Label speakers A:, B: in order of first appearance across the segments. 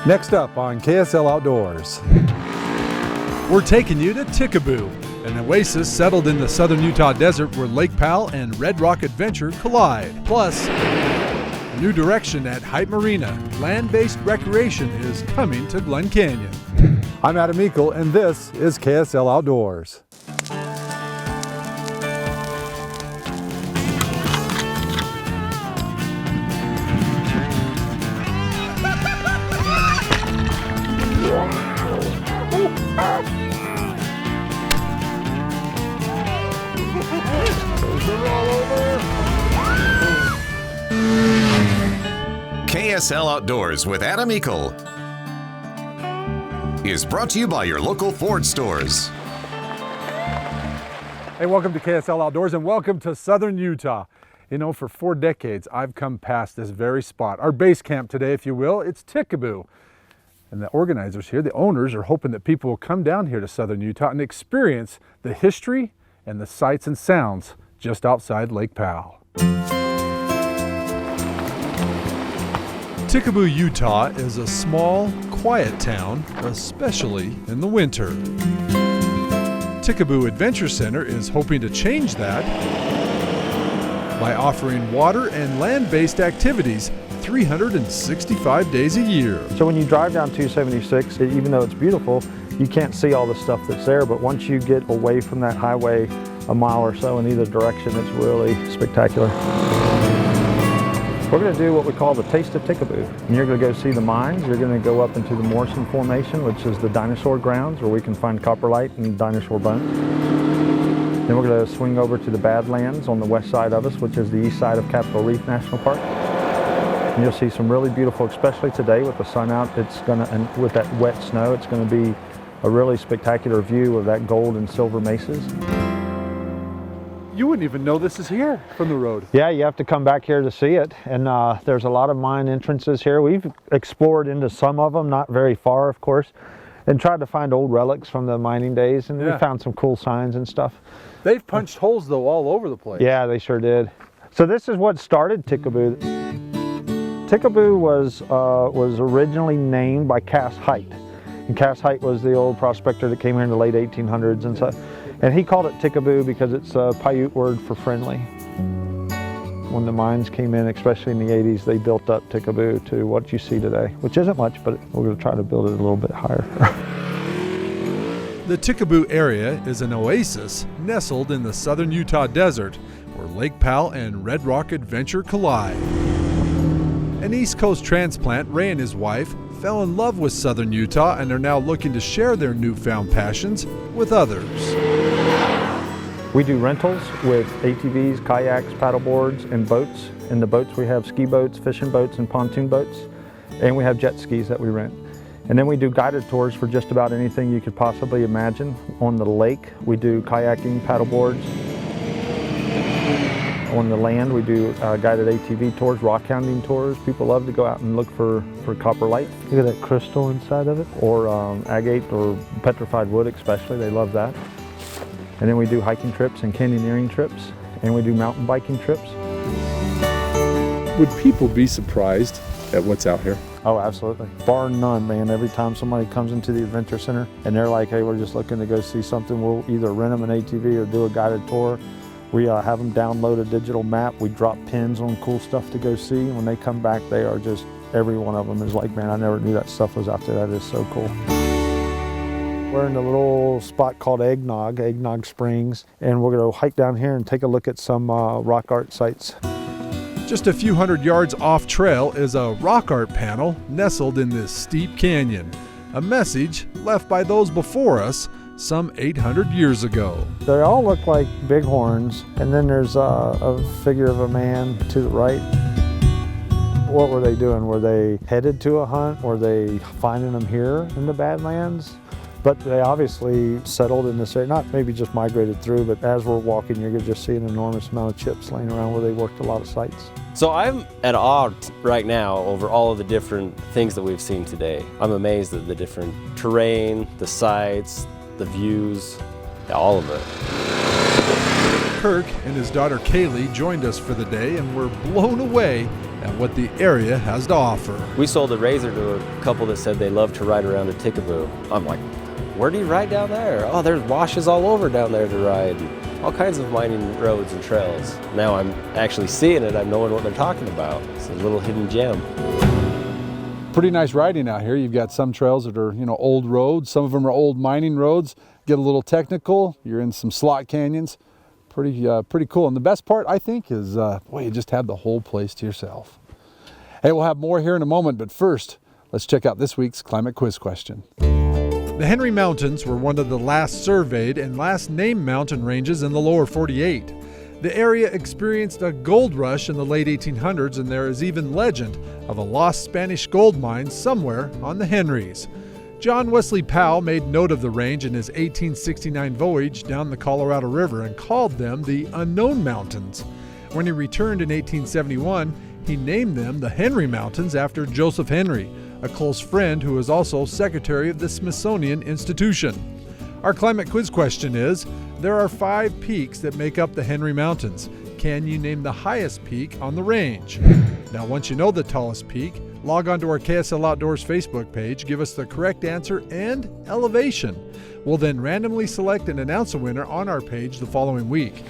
A: Next up on KSL Outdoors.
B: We're taking you to Ticaboo, an oasis settled in the southern Utah desert where Lake Powell and Red Rock Adventure collide. Plus, a new direction at Hite Marina. Land-based recreation is coming to Glen Canyon.
A: I'm Adam Eakle, and this is KSL Outdoors.
C: KSL Outdoors with Adam Eakle is brought to you by your local Ford stores.
A: Hey, welcome to KSL Outdoors and welcome to Southern Utah. You know, for 4 decades, I've come past this very spot. Our base camp today, if you will, it's Ticaboo. And the organizers here, the owners, are hoping that people will come down here to Southern Utah and experience the history and the sights and sounds just outside Lake Powell.
B: Ticaboo, Utah is a small, quiet town, especially in the winter. Ticaboo Adventure Center is hoping to change that by offering water and land-based activities 365 days a year.
D: So when you drive down 276, even though it's beautiful, you can't see all the stuff that's there, but once you get away from that highway a mile or so in either direction, it's really spectacular. We're going to do what we call the Taste of Ticaboo. And you're going to go see the mines. You're going to go up into the Morrison Formation, which is the dinosaur grounds where we can find coprolite and dinosaur bones. Then we're going to swing over to the Badlands on the west side of us, which is the east side of Capitol Reef National Park. And you'll see some really beautiful, especially today with the sun out, and with that wet snow, it's going to be a really spectacular view of that gold and silver mesas.
A: You wouldn't even know this is here from the road.
D: Yeah, you have to come back here to see it. And there's a lot of mine entrances here. We've explored into some of them, not very far, of course, and tried to find old relics from the mining days. And we found some cool signs and stuff.
A: They've punched holes, though, all over the place.
D: Yeah, they sure did. So this is what started Ticaboo. Ticaboo was originally named by Cass Hite. And Cass Hite was the old prospector that came here in the late 1800s and stuff. And he called it Ticaboo because it's a Paiute word for friendly. When the mines came in, especially in the 80s, they built up Ticaboo to what you see today, which isn't much, but we're going to try to build it a little bit higher.
B: The Ticaboo area is an oasis nestled in the southern Utah desert where Lake Powell and Red Rock Adventure collide. An East Coast transplant, Ray and his wife, fell in love with southern Utah and are now looking to share their newfound passions with others.
D: We do rentals with ATVs, kayaks, paddleboards, and boats. In the boats we have ski boats, fishing boats, and pontoon boats. And we have jet skis that we rent. And then we do guided tours for just about anything you could possibly imagine. On the lake, we do kayaking, paddleboards. On the land, we do guided ATV tours, rock hounding tours. People love to go out and look for coprolite. Look at that crystal inside of it, or agate or petrified wood especially, they love that. And then we do hiking trips and canyoneering trips, and we do mountain biking trips.
E: Would people be surprised at what's out here?
D: Oh, absolutely. Bar none, man. Every time somebody comes into the Adventure Center and they're like, hey, we're just looking to go see something, we'll either rent them an ATV or do a guided tour. We have them download a digital map. We drop pins on cool stuff to go see. And when they come back, they are just, every one of them is like, man, I never knew that stuff was out there. That is so cool. We're in a little spot called Eggnog Springs, and we're going to hike down here and take a look at some rock art sites.
B: Just a few hundred yards off trail is a rock art panel nestled in this steep canyon, a message left by those before us some 800 years ago.
D: They all look like bighorns, and then there's a figure of a man to the right. What were they doing? Were they headed to a hunt? Were they finding them here in the Badlands? But they obviously settled in this area, not maybe just migrated through, but as we're walking, you're gonna just see an enormous amount of chips laying around where they worked a lot of sites.
F: So I'm at awe right now over all of the different things that we've seen today. I'm amazed at the different terrain, the sites, the views, all of it.
B: Kirk and his daughter Kaylee joined us for the day and were blown away at what the area has to offer.
F: We sold a razor to a couple that said they love to ride around at Ticaboo. I'm like, where do you ride down there? Oh, there's washes all over down there to ride. All kinds of mining roads and trails. Now I'm actually seeing it, I'm knowing what they're talking about. It's a little hidden gem.
A: Pretty nice riding out here. You've got some trails that are, old roads. Some of them are old mining roads. Get a little technical. You're in some slot canyons. Pretty cool. And the best part, I think, is, boy, you just have the whole place to yourself. Hey, we'll have more here in a moment, but first, let's check out this week's climate quiz question.
B: The Henry Mountains were one of the last surveyed and last named mountain ranges in the lower 48. The area experienced a gold rush in the late 1800s, and there is even legend of a lost Spanish gold mine somewhere on the Henrys. John Wesley Powell made note of the range in his 1869 voyage down the Colorado River and called them the Unknown Mountains. When he returned in 1871, he named them the Henry Mountains after Joseph Henry, a close friend who was also secretary of the Smithsonian Institution. Our climate quiz question is, there are 5 peaks that make up the Henry Mountains. Can you name the highest peak on the range? Now, once you know the tallest peak, log on to our KSL Outdoors Facebook page, give us the correct answer and elevation. We'll then randomly select and announce a winner on our page the following week.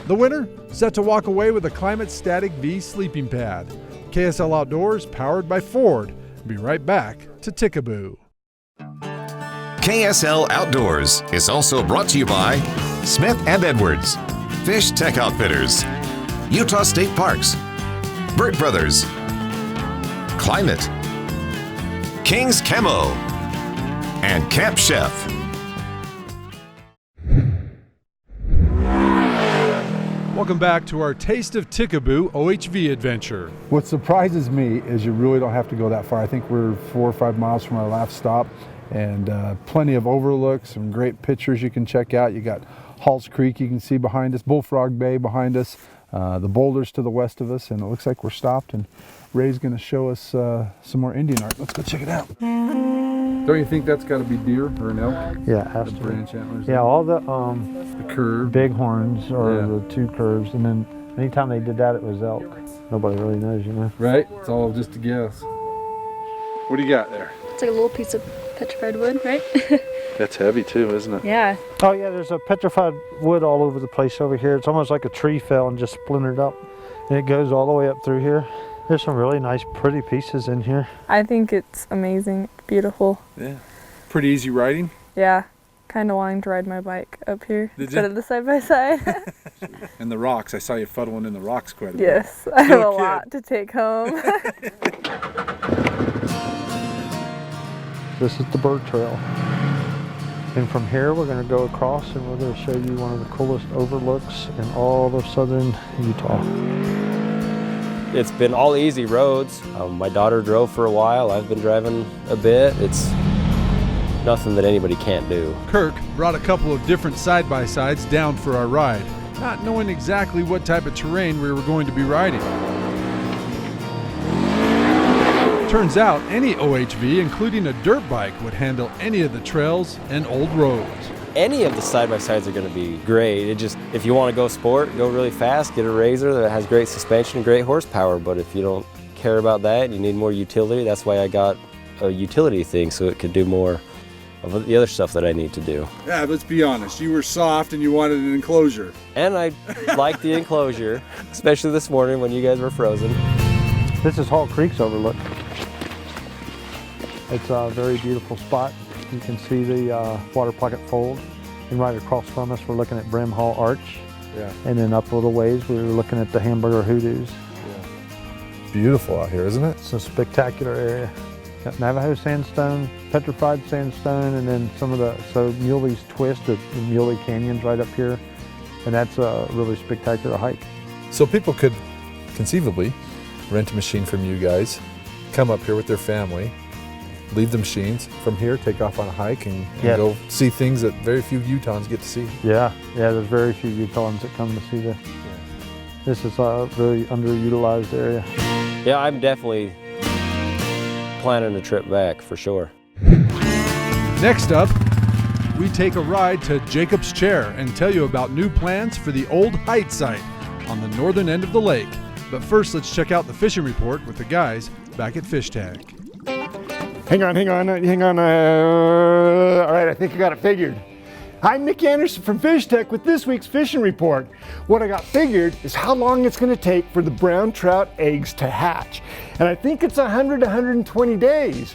B: The winner, set to walk away with a Climate Static V sleeping pad. KSL Outdoors, powered by Ford. Be right back to Ticaboo.
C: KSL Outdoors is also brought to you by Smith & Edwards, Fish Tech Outfitters, Utah State Parks, Burt Brothers, Climate, King's Camo, and Camp Chef.
B: Welcome back to our Taste of Ticaboo OHV adventure.
A: What surprises me is you really don't have to go that far. I think we're 4 or 5 miles from our last stop, and plenty of overlooks, some great pictures you can check out. You got Halls Creek you can see behind us, Bullfrog Bay behind us, the boulders to the west of us, and it looks like we're stopped, and Ray's going to show us some more Indian art. Let's go check it out. Don't you think that's got to be deer or an elk?
D: Yeah,
A: The
D: absolutely.
A: branch antlers.
D: Yeah, all the
A: curve.
D: bighorns or
A: Yeah.
D: the 2 curves, and then anytime they did that, it was elk. Nobody really knows,
A: Right? It's all just a guess. What do you got there?
G: It's like a little piece of petrified wood, right?
A: That's heavy too, isn't it?
G: Yeah.
D: Oh yeah, there's a petrified wood all over the place over here. It's almost like a tree fell and just splintered up, and it goes all the way up through here. There's some really nice, pretty pieces in here.
H: I think it's amazing, beautiful.
A: Yeah. Pretty easy riding.
H: Yeah, kind of wanting to ride my bike up here
A: Did
H: instead
A: you?
H: of the side-by-side.
A: And the rocks. I saw you fuddling in the rocks quite a bit.
H: Yes, I have a
A: Little kid.
H: lot to take home.
D: This is the bird trail. And from here, we're going to go across and we're going to show you one of the coolest overlooks in all of southern Utah.
F: It's been all easy roads. My daughter drove for a while. I've been driving a bit. It's nothing that anybody can't do.
B: Kirk brought a couple of different side-by-sides down for our ride, not knowing exactly what type of terrain we were going to be riding. Turns out any OHV, including a dirt bike, would handle any of the trails and old roads.
F: Any of the side-by-sides are going to be great. It just, if you want to go sport, go really fast, get a Razor that has great suspension and great horsepower. But if you don't care about that, you need more utility. That's why I got a utility thing, so it could do more of the other stuff that I need to do.
A: Yeah, let's be honest. You were soft and you wanted an enclosure.
F: And I like the enclosure, especially this morning when you guys were frozen.
D: This is Hall Creek's overlook. It's a very beautiful spot. You can see the water pocket fold. And right across from us, we're looking at Brim Hall Arch.
A: Yeah.
D: And then up a little ways, we were looking at the Hamburger Hoodoos.
A: Beautiful out here, isn't it?
D: It's a spectacular area. Got Navajo sandstone, petrified sandstone, and then some of the, Muley's Twist, the Muley Canyon's right up here. And that's a really spectacular hike.
E: So people could conceivably rent a machine from you guys, come up here with their family, leave the machines from here, take off on a hike, and
D: Yeah.
E: go see things that very few Utahns get to see.
D: Yeah, there's very few Utahns that come to see this. This is a very underutilized area.
F: Yeah, I'm definitely planning a trip back for sure.
B: Next up, we take a ride to Jacob's Chair and tell you about new plans for the old Hite site on the northern end of the lake. But first, let's check out the fishing report with the guys back at Fish Tag.
I: Hang on. All right, I think I got it figured. Hi, Nick Anderson from Fish Tech with this week's fishing report. What I got figured is how long it's going to take for the brown trout eggs to hatch. And I think it's 100 to 120 days.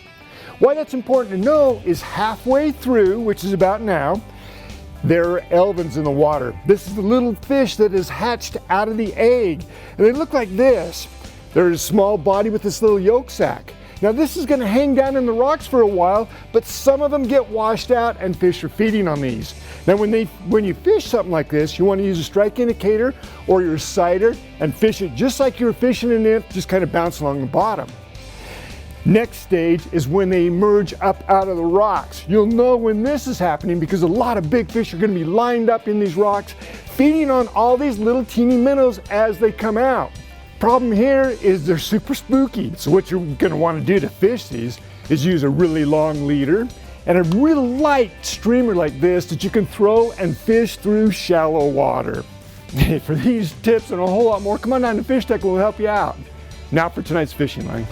I: Why that's important to know is halfway through, which is about now, there are elvins in the water. This is the little fish that is hatched out of the egg. And they look like this. They're a small body with this little yolk sac. Now this is going to hang down in the rocks for a while, but some of them get washed out and fish are feeding on these. Now when you fish something like this, you want to use a strike indicator or your sighter and fish it just like you were fishing a nymph, just kind of bounce along the bottom. Next stage is when they emerge up out of the rocks. You'll know when this is happening because a lot of big fish are going to be lined up in these rocks, feeding on all these little teeny minnows as they come out. Problem here is they're super spooky. So what you're going to want to do to fish these is use a really long leader and a real light streamer like this that you can throw and fish through shallow water. For these tips and a whole lot more, come on down to Fish Tech, we'll help you out. Now for tonight's fishing line.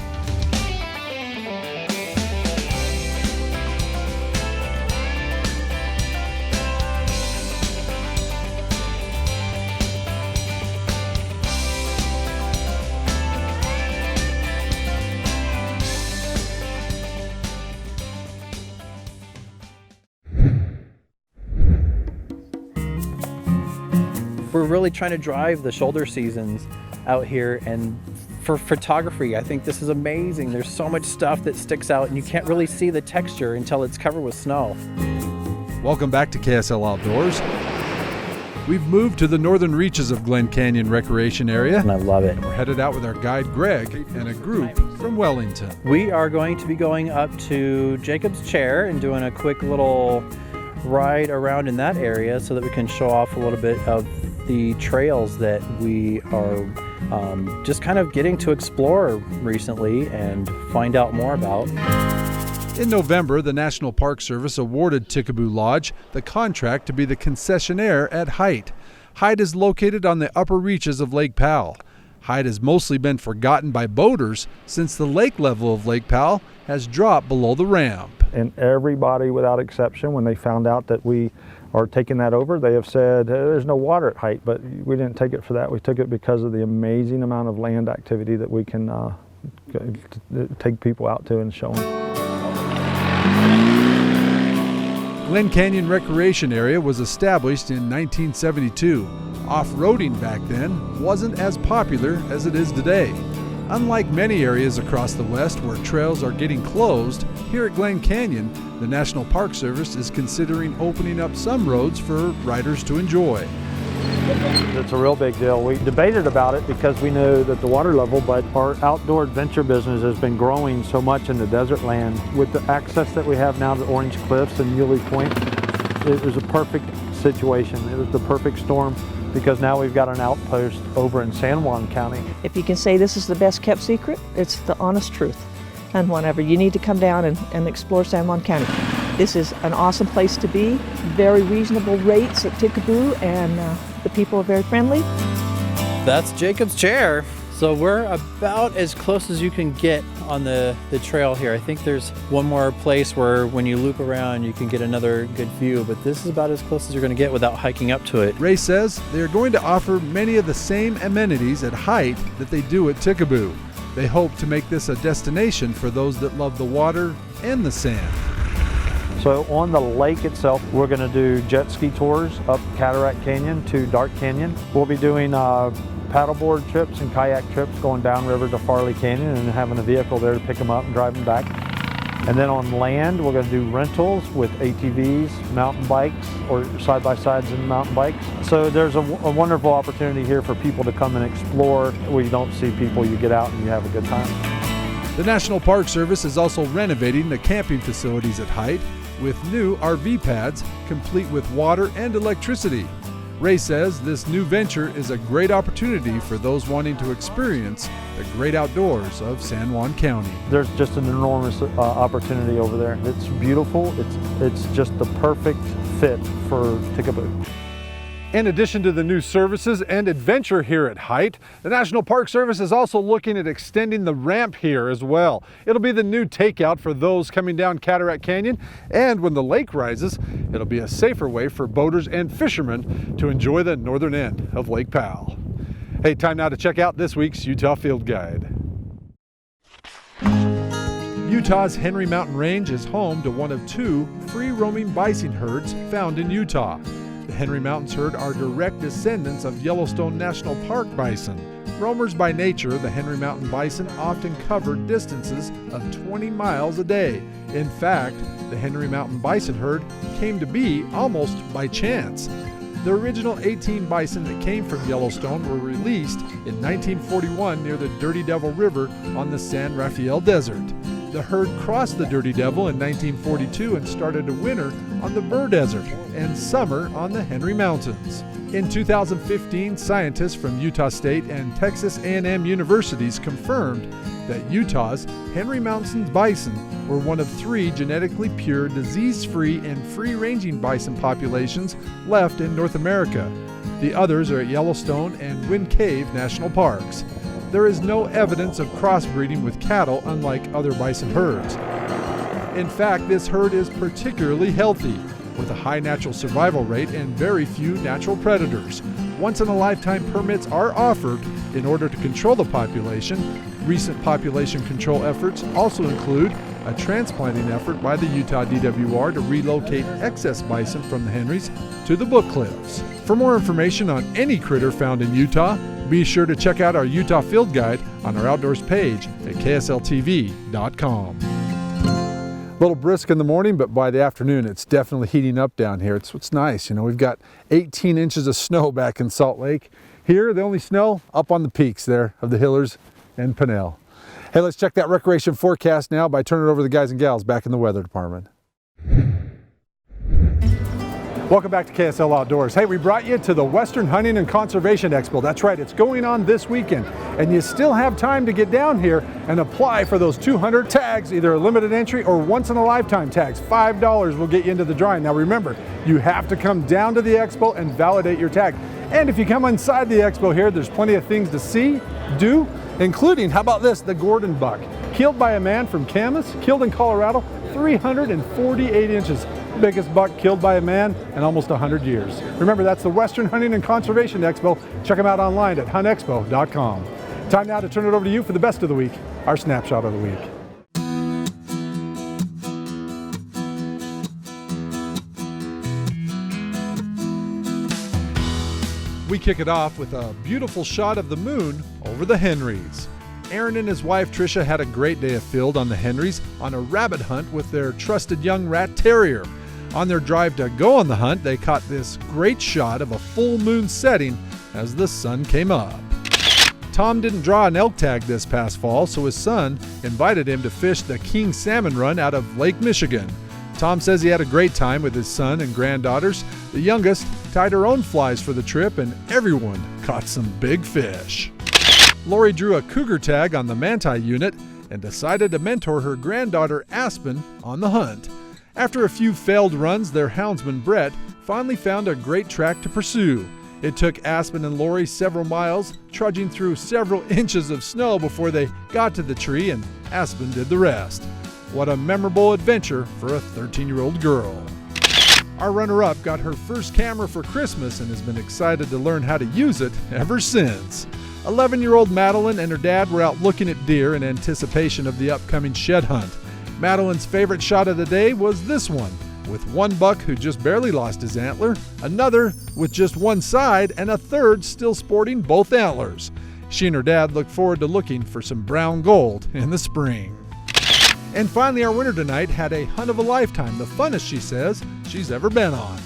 J: We're really trying to drive the shoulder seasons out here, and for photography, I think this is amazing. There's so much stuff that sticks out and you can't really see the texture until it's covered with snow.
B: Welcome back to KSL Outdoors. We've moved to the northern reaches of Glen Canyon Recreation Area.
J: And I love it.
B: We're headed out with our guide Greg and a group from Wellington.
J: We are going to be going up to Jacob's Chair and doing a quick little ride around in that area so that we can show off a little bit of the trails that we are just kind of getting to explore recently and find out more about.
B: In November, the National Park Service awarded Ticaboo Lodge the contract to be the concessionaire at Hite. Hite is located on the upper reaches of Lake Powell. Hite has mostly been forgotten by boaters since the lake level of Lake Powell has dropped below the ramp.
D: And everybody without exception, when they found out that we are taking that over, they have said, there's no water at Hite, but we didn't take it for that. We took it because of the amazing amount of land activity that we can take people out to and show them.
B: Glen Canyon Recreation Area was established in 1972. Off-roading back then wasn't as popular as it is today. Unlike many areas across the West where trails are getting closed, here at Glen Canyon, the National Park Service is considering opening up some roads for riders to enjoy.
D: It's a real big deal. We debated about it because we knew that the water level, but our outdoor adventure business has been growing so much in the desert land. With the access that we have now to Orange Cliffs and Muley Point, it was a perfect situation. It was the perfect storm because now we've got an outpost over in San Juan County.
K: If you can say this is the best kept secret, it's the honest truth. And whenever you need to come down and explore San Juan County. This is an awesome place to be, very reasonable rates at Ticaboo, and the people are very friendly.
J: That's Jacob's Chair. So we're about as close as you can get on the trail here. I think there's one more place where when you loop around you can get another good view, but this is about as close as you're going to get without hiking up to it.
B: Ray says they are going to offer many of the same amenities at Hite that they do at Ticaboo. They hope to make this a destination for those that love the water and the sand.
D: So on the lake itself, we're going to do jet ski tours up Cataract Canyon to Dark Canyon. We'll be doing paddleboard trips and kayak trips going downriver to Farley Canyon and having a vehicle there to pick them up and drive them back. And then on land, we're going to do rentals with ATVs, mountain bikes, or side-by-sides and mountain bikes. So there's a wonderful opportunity here for people to come and explore. Where you don't see people, you get out and you have a good time.
B: The National Park Service is also renovating the camping facilities at Hite with new RV pads complete with water and electricity. Ray says this new venture is a great opportunity for those wanting to experience the great outdoors of San Juan County.
D: There's just an enormous opportunity over there. It's beautiful. It's just the perfect fit for Ticaboo.
A: In addition to the new services and adventure here at Hite, the National Park Service is also looking at extending the ramp here as well. It'll be the new takeout for those coming down Cataract Canyon, and when the lake rises, it'll be a safer way for boaters and fishermen to enjoy the northern end of Lake Powell. Hey, time now to check out this week's Utah Field Guide.
B: Utah's Henry Mountain Range is home to one of 2 free-roaming bison herds found in Utah. The Henry Mountains herd are direct descendants of Yellowstone National Park bison. Roamers by nature, the Henry Mountain bison often cover distances of 20 miles a day. In fact, the Henry Mountain bison herd came to be almost by chance. The original 18 bison that came from Yellowstone were released in 1941 near the Dirty Devil River on the San Rafael Desert. The herd crossed the Dirty Devil in 1942 and started to winter on the Burr Desert and summer on the Henry Mountains. In 2015, scientists from Utah State and Texas A&M universities confirmed that Utah's Henry Mountains bison were one of 3 genetically pure, disease-free, and free-ranging bison populations left in North America. The others are at Yellowstone and Wind Cave National Parks. There is no evidence of crossbreeding with cattle, unlike other bison herds. In fact, this herd is particularly healthy, with a high natural survival rate and very few natural predators. Once-in-a-lifetime permits are offered in order to control the population. Recent population control efforts also include a transplanting effort by the Utah DWR to relocate excess bison from the Henrys to the Book Cliffs. For more information on any critter found in Utah, be sure to check out our Utah Field Guide on our outdoors page at ksltv.com.
A: A little brisk in the morning, but by the afternoon it's definitely heating up down here. It's nice, you know, we've got 18 inches of snow back in Salt Lake. Here, the only snow up on the peaks there of the Hillers and Pinnell. Hey, let's check that recreation forecast now by turning it over to the guys and gals back in the weather department. Welcome back to KSL Outdoors. Hey, we brought you to the Western Hunting and Conservation Expo. That's right, it's going on this weekend, and you still have time to get down here and apply for those 200 tags, either a limited entry or once-in-a-lifetime tags. $5 will get you into the drawing. Now remember, you have to come down to the expo and validate your tag. And if you come inside the expo here, there's plenty of things to see, do, including, how about this, the Gordon buck, killed by a man from Camas, killed in Colorado, 348 inches. Biggest buck killed by a man in almost 100 years. Remember, that's the Western Hunting and Conservation Expo. Check them out online at huntexpo.com. Time now to turn it over to you for the best of the week, our Snapshot of the week.
B: We kick it off with a beautiful shot of the moon over the Henrys. Aaron and his wife Tricia had a great day afield on the Henrys on a rabbit hunt with their trusted young rat terrier. On their drive to go on the hunt, they caught this great shot of a full moon setting as the sun came up. Tom didn't draw an elk tag this past fall, so his son invited him to fish the King Salmon Run out of Lake Michigan. Tom says he had a great time with his son and granddaughters. The youngest tied her own flies for the trip, and everyone caught some big fish. Lori drew a cougar tag on the Manti unit and decided to mentor her granddaughter Aspen on the hunt. After a few failed runs, their houndsman Brett finally found a great track to pursue. It took Aspen and Lori several miles, trudging through several inches of snow before they got to the tree, and Aspen did the rest. What a memorable adventure for a 13-year-old girl. Our runner-up got her first camera for Christmas and has been excited to learn how to use it ever since. 11-year-old Madeline and her dad were out looking at deer in anticipation of the upcoming shed hunt. Madeline's favorite shot of the day was this one, with one buck who just barely lost his antler, another with just one side, and a third still sporting both antlers. She and her dad look forward to looking for some brown gold in the spring. And finally, our winner tonight had a hunt of a lifetime, the funnest, she says, she's ever been on.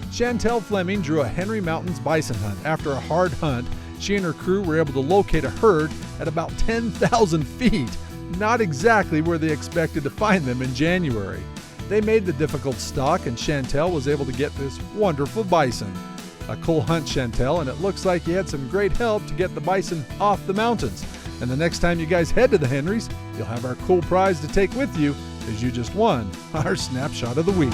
B: Chantel Fleming drew a Henry Mountains bison hunt. After a hard hunt, she and her crew were able to locate a herd at about 10,000 feet, not exactly where they expected to find them in January. They made the difficult stalk, and Chantel was able to get this wonderful bison. A cool hunt, Chantel, and it looks like you had some great help to get the bison off the mountains. And the next time you guys head to the Henrys, you'll have our cool prize to take with you, as you just won our Snapshot of the Week.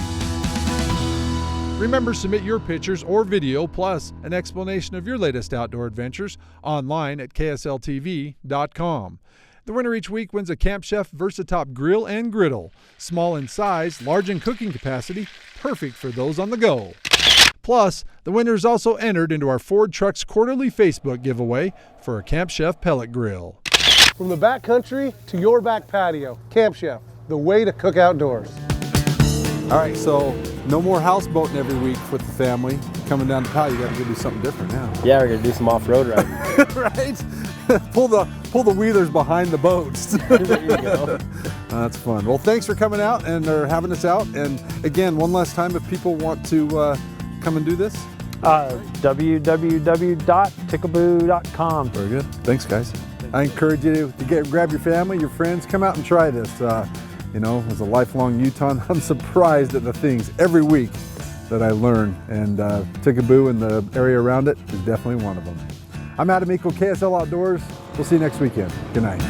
B: Remember, submit your pictures or video plus an explanation of your latest outdoor adventures online at ksltv.com. The winner each week wins a Camp Chef Versatop grill and griddle. Small in size, large in cooking capacity, perfect for those on the go. Plus, the winner is also entered into our Ford Trucks quarterly Facebook giveaway for a Camp Chef pellet grill.
L: From the backcountry to your back patio, Camp Chef, the way to cook outdoors.
A: All right, so no more houseboating every week with the family. Coming down to Powell, you got to go do something different now.
F: Yeah, we're gonna do some off-road riding.
A: Right? pull the wheelers behind the boats.
F: There you go.
A: That's fun. Well, thanks for coming out and having us out. And again, one last time, if people want to come and do this.
D: www.ticaboo.com.
A: Very good. Thanks, guys. I encourage you to grab your family, your friends, come out and try this. You know, as a lifelong Utahn, I'm surprised at the things every week that I learn, and Ticaboo and the area around it is definitely one of them. I'm Adam Eakle, KSL Outdoors. We'll see you next weekend. Good night.